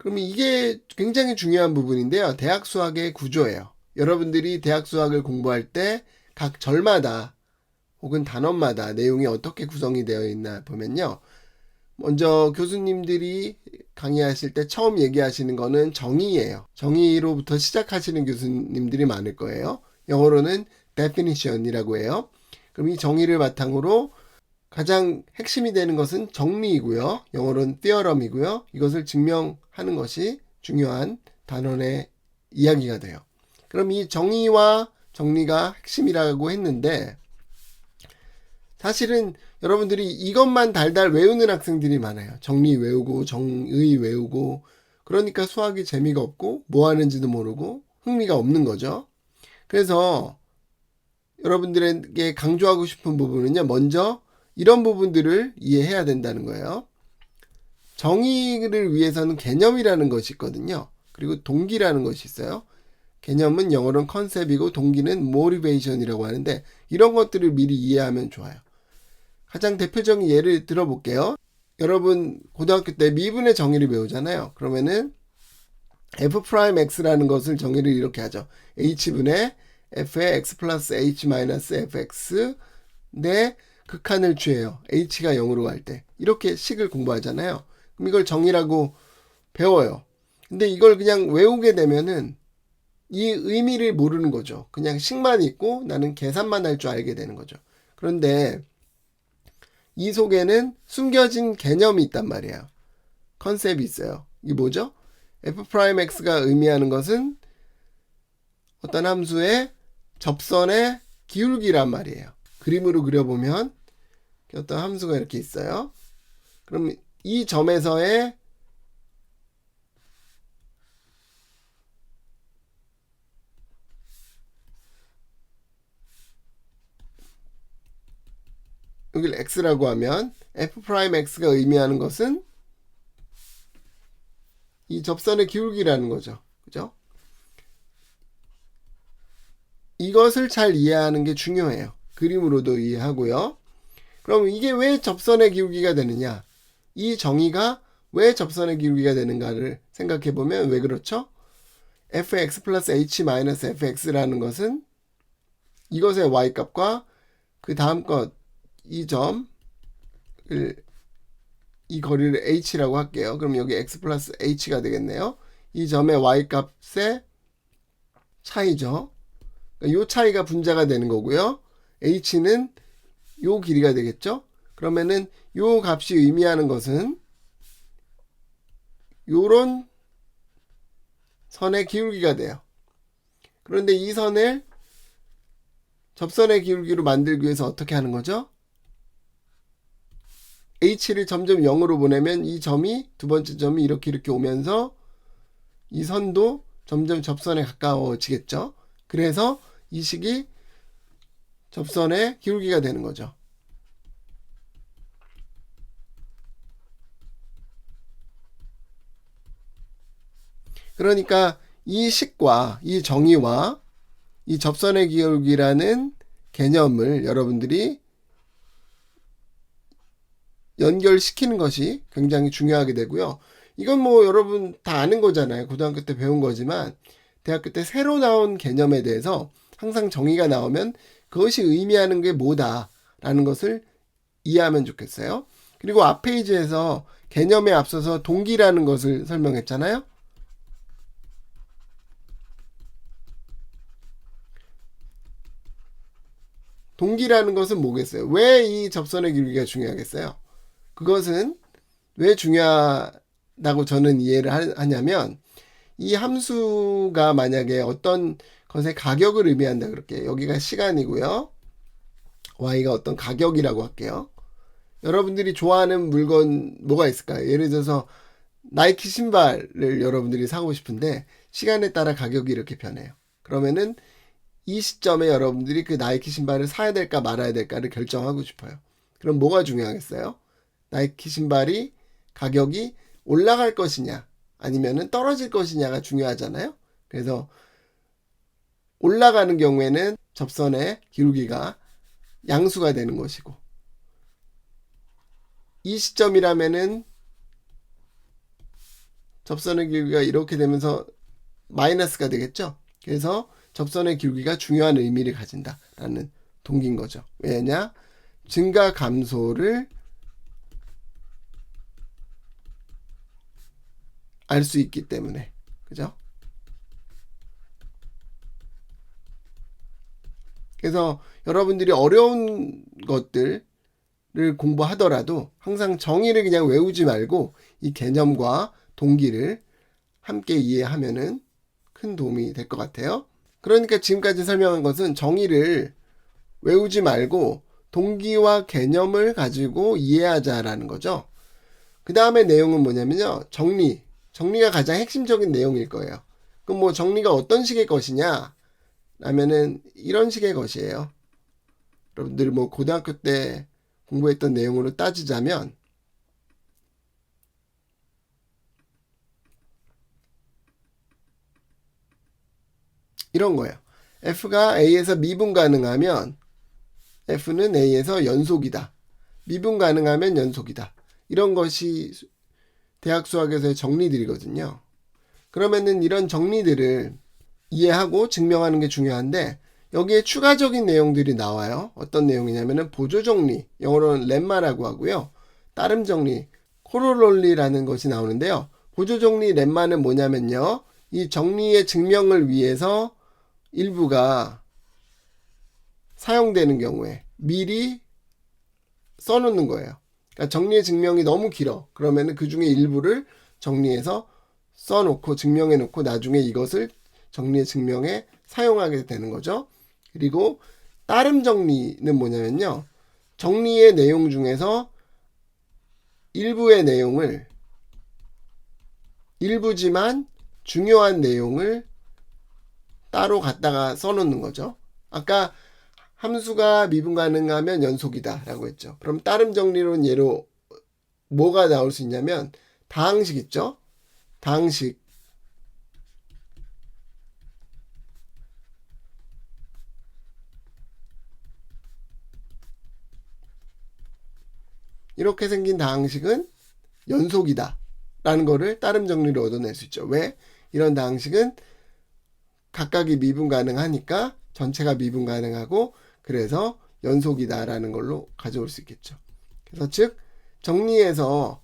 그러면 이게 굉장히 중요한 부분인데요. 대학 수학의 구조예요. 여러분들이 대학 수학을 공부할 때 각 절마다 혹은 단원마다 내용이 어떻게 구성이 되어 있나 보면요. 먼저 교수님들이 강의하실 때 처음 얘기하시는 거는 정의예요. 정의로부터 시작하시는 교수님들이 많을 거예요. 영어로는 definition이라고 해요. 그럼 이 정의를 바탕으로 가장 핵심이 되는 것은 정리이고요. 영어로는 theorem이고요. 이것을 증명하는 것이 중요한 단원의 이야기가 돼요. 그럼 이 정의와 정리가 핵심이라고 했는데 사실은 여러분들이 이것만 달달 외우는 학생들이 많아요. 정리 외우고 정의 외우고 그러니까 수학이 재미가 없고 뭐 하는지도 모르고 흥미가 없는 거죠. 그래서 여러분들에게 강조하고 싶은 부분은요. 먼저 이런 부분들을 이해해야 된다는 거예요. 정의를 위해서는 개념이라는 것이 있거든요. 그리고 동기라는 것이 있어요. 개념은 영어로는 컨셉이고 동기는 모티베이션이라고 하는데 이런 것들을 미리 이해하면 좋아요. 가장 대표적인 예를 들어볼게요. 여러분 고등학교 때 미분의 정의를 배우잖아요. 그러면은 f'x라는 것을 정의를 이렇게 하죠. h분의 f의 x 플러스 h 마이너스 fx 내 극한을 취해요. h가 0으로 갈 때. 이렇게 식을 공부하잖아요. 그럼 이걸 정의라고 배워요. 근데 이걸 그냥 외우게 되면은 이 의미를 모르는 거죠. 그냥 식만 있고 나는 계산만 할 줄 알게 되는 거죠. 그런데 이 속에는 숨겨진 개념이 있단 말이에요. 컨셉이 있어요. 이게 뭐죠? f'x가 의미하는 것은 어떤 함수의 접선의 기울기란 말이에요. 그림으로 그려보면 어떤 함수가 이렇게 있어요. 그럼 이 점에서의 여기를 x라고 하면 f'x가 의미하는 것은 이 접선의 기울기라는 거죠. 그죠? 이것을 잘 이해하는 게 중요해요. 그림으로도 이해하고요. 그럼 이게 왜 접선의 기울기가 되느냐? 이 정의가 왜 접선의 기울기가 되는가를 생각해 보면 왜 그렇죠? fx 플러스 h 마이너스 fx라는 것은 이것의 y값과 그 다음 것 이 점을 이 거리를 h라고 할게요. 그럼 여기 x 플러스 h가 되겠네요. 이 점의 y값의 차이죠. 이 차이가 분자가 되는 거고요. h는 요 길이가 되겠죠. 그러면은 요 값이 의미하는 것은 요런 선의 기울기가 돼요. 그런데 이 선을 접선의 기울기로 만들기 위해서 어떻게 하는 거죠? h를 점점 0으로 보내면 이 점이 두 번째 점이 이렇게 오면서 이 선도 점점 접선에 가까워지겠죠. 그래서 이 식이 접선의 기울기가 되는 거죠. 그러니까 이 식과 이 정의와 이 접선의 기울기라는 개념을 여러분들이 연결시키는 것이 굉장히 중요하게 되고요. 이건 뭐 여러분 다 아는 거잖아요. 고등학교 때 배운 거지만 대학교 때 새로 나온 개념에 대해서 항상 정의가 나오면 그것이 의미하는 게 뭐다라는 것을 이해하면 좋겠어요. 그리고 앞 페이지에서 개념에 앞서서 동기라는 것을 설명했잖아요. 동기라는 것은 뭐겠어요? 왜 이 접선의 기울기가 중요하겠어요? 그것은 왜 중요하다고 저는 이해를 하냐면 이 함수가 만약에 어떤 것의 가격을 의미한다 그럴게요. 여기가 시간이고요. y가 어떤 가격이라고 할게요. 여러분들이 좋아하는 물건 뭐가 있을까요? 예를 들어서 나이키 신발을 여러분들이 사고 싶은데 시간에 따라 가격이 이렇게 변해요. 그러면은 이 시점에 여러분들이 그 나이키 신발을 사야 될까 말아야 될까를 결정하고 싶어요. 그럼 뭐가 중요하겠어요? 나이키 신발이 가격이 올라갈 것이냐 아니면은 떨어질 것이냐가 중요하잖아요. 그래서 올라가는 경우에는 접선의 기울기가 양수가 되는 것이고 이 시점이라면은 접선의 길이가 이렇게 되면서 마이너스가 되겠죠. 그래서 접선의 길이가 중요한 의미를 가진다라는 동기인 거죠. 왜냐? 증가 감소를 알 수 있기 때문에. 그죠? 그래서 여러분들이 어려운 것들을 공부하더라도 항상 정의를 그냥 외우지 말고 이 개념과 동기를 함께 이해하면은 큰 도움이 될 것 같아요. 그러니까 지금까지 설명한 것은 정의를 외우지 말고 동기와 개념을 가지고 이해하자라는 거죠. 그 다음에 내용은 뭐냐면요. 정리가 가장 핵심적인 내용일 거예요. 그럼 뭐 정리가 어떤 식의 것이냐? 라면은 이런 식의 것이에요. 여러분들이 뭐 고등학교 때 공부했던 내용으로 따지자면 이런 거예요. F가 A에서 미분 가능하면 F는 A에서 연속이다. 미분 가능하면 연속이다. 이런 것이 대학 수학에서의 정리들이거든요. 그러면은 이런 정리들을 이해하고 증명하는 게 중요한데 여기에 추가적인 내용들이 나와요. 어떤 내용이냐면은 보조 정리, 영어로는 렘마라고 하고요. 따름 정리, 코로롤리라는 것이 나오는데요. 보조 정리 렘마는 뭐냐면요. 이 정리의 증명을 위해서 일부가 사용되는 경우에 미리 써놓는 거예요. 그러니까 정리의 증명이 너무 길어. 그러면은 그 중에 일부를 정리해서 써놓고 증명해놓고 나중에 이것을 정리의 증명에 사용하게 되는 거죠. 그리고 따름 정리는 뭐냐면요. 정리의 내용 중에서 일부지만 중요한 내용을 따로 갖다가 써놓는 거죠. 아까 함수가 미분 가능하면 연속이다 라고 했죠. 그럼 따름 정리로는 예로 뭐가 나올 수 있냐면 다항식 있죠. 다항식 이렇게 생긴 다항식은 연속이다 라는 거를 따름 정리로 얻어낼 수 있죠. 왜? 이런 다항식은 각각이 미분 가능하니까 전체가 미분 가능하고 그래서 연속이다 라는 걸로 가져올 수 있겠죠. 그래서 즉 정리해서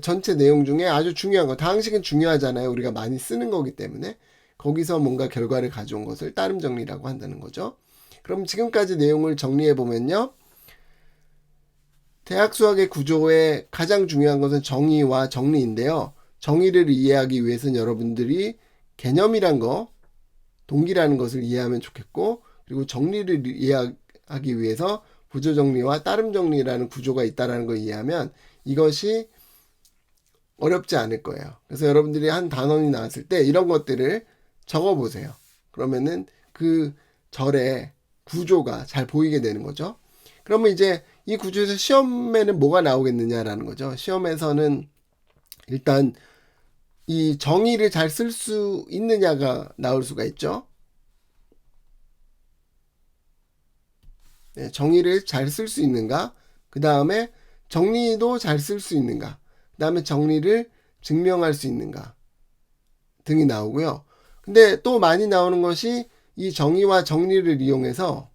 전체 내용 중에 아주 중요한 거, 다항식은 중요하잖아요. 우리가 많이 쓰는 거기 때문에 거기서 뭔가 결과를 가져온 것을 따름 정리라고 한다는 거죠. 그럼 지금까지 내용을 정리해 보면요. 대학 수학의 구조에 가장 중요한 것은 정의와 정리인데요. 정의를 이해하기 위해서는 여러분들이 개념이란 거, 동기라는 것을 이해하면 좋겠고, 그리고 정리를 이해하기 위해서 부조 정리와 따름 정리라는 구조가 있다는 걸 이해하면 이것이 어렵지 않을 거예요. 그래서 여러분들이 한 단원이 나왔을 때 이런 것들을 적어 보세요. 그러면은 그 절의 구조가 잘 보이게 되는 거죠. 그러면 이제 이 구조에서 시험에는 뭐가 나오겠느냐라는 거죠. 시험에서는 일단 이 정의를 잘 쓸 수 있느냐가 나올 수가 있죠. 네, 정의를 잘 쓸 수 있는가? 그 다음에 정리도 잘 쓸 수 있는가? 그 다음에 정리를 증명할 수 있는가? 등이 나오고요. 근데 또 많이 나오는 것이 이 정의와 정리를 이용해서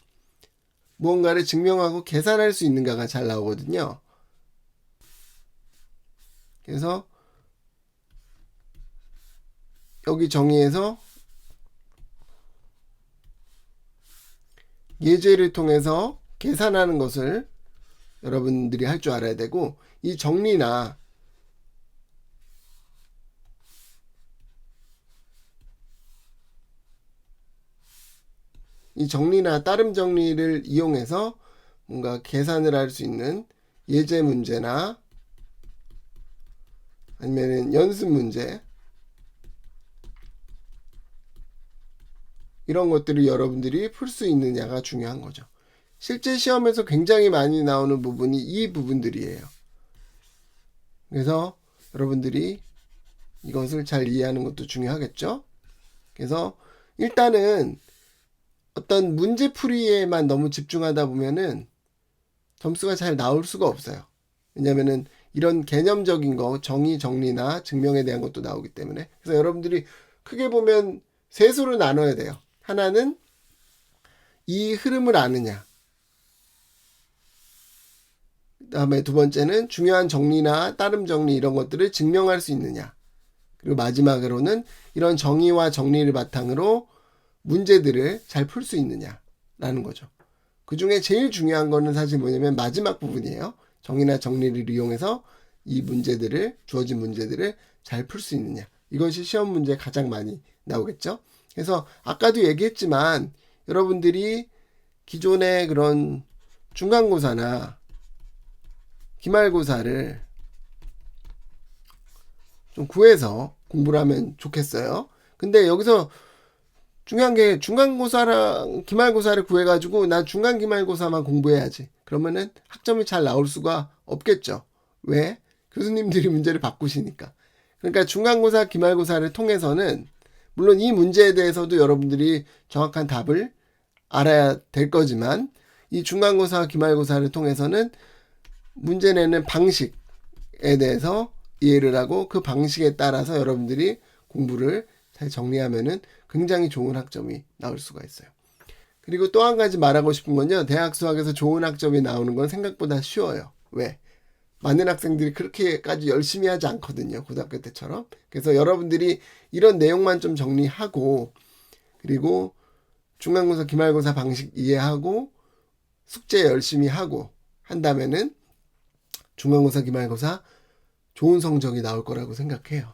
무언가를 증명하고 계산할 수 있는가가 잘 나오거든요. 그래서 여기 정의에서 예제를 통해서 계산하는 것을 여러분들이 할 줄 알아야 되고 이 정리나 따름 정리를 이용해서 뭔가 계산을 할 수 있는 예제 문제나 아니면 연습 문제 이런 것들을 여러분들이 풀 수 있느냐가 중요한 거죠. 실제 시험에서 굉장히 많이 나오는 부분이 이 부분들이에요. 그래서 여러분들이 이것을 잘 이해하는 것도 중요하겠죠. 그래서 일단은 어떤 문제풀이에만 너무 집중하다 보면은 점수가 잘 나올 수가 없어요. 왜냐면은 이런 개념적인 거, 정의, 정리나 증명에 대한 것도 나오기 때문에. 그래서 여러분들이 크게 보면 세 수로 나눠야 돼요. 하나는 이 흐름을 아느냐. 그다음에 두 번째는 중요한 정리나 따름 정리 이런 것들을 증명할 수 있느냐. 그리고 마지막으로는 이런 정의와 정리를 바탕으로 문제들을 잘 풀 수 있느냐라는 거죠. 그 중에 제일 중요한 거는 사실 뭐냐면 마지막 부분이에요. 정의나 정리를 이용해서 이 문제들을, 주어진 문제들을 잘 풀 수 있느냐. 이것이 시험 문제에 가장 많이 나오겠죠. 그래서 아까도 얘기했지만 여러분들이 기존의 그런 중간고사나 기말고사를 좀 구해서 공부를 하면 좋겠어요. 근데 여기서 중요한 게 중간고사랑 기말고사를 구해가지고 난 중간 기말고사만 공부해야지. 그러면은 학점이 잘 나올 수가 없겠죠. 왜? 교수님들이 문제를 바꾸시니까. 그러니까 중간고사, 기말고사를 통해서는 물론 이 문제에 대해서도 여러분들이 정확한 답을 알아야 될 거지만 이 중간고사, 기말고사를 통해서는 문제 내는 방식에 대해서 이해를 하고 그 방식에 따라서 여러분들이 공부를 잘 정리하면은 굉장히 좋은 학점이 나올 수가 있어요. 그리고 또 한 가지 말하고 싶은 건요. 대학 수학에서 좋은 학점이 나오는 건 생각보다 쉬워요. 왜? 많은 학생들이 그렇게까지 열심히 하지 않거든요. 고등학교 때처럼. 그래서 여러분들이 이런 내용만 좀 정리하고 그리고 중간고사, 기말고사 방식 이해하고 숙제 열심히 하고 한다면은 중간고사, 기말고사 좋은 성적이 나올 거라고 생각해요.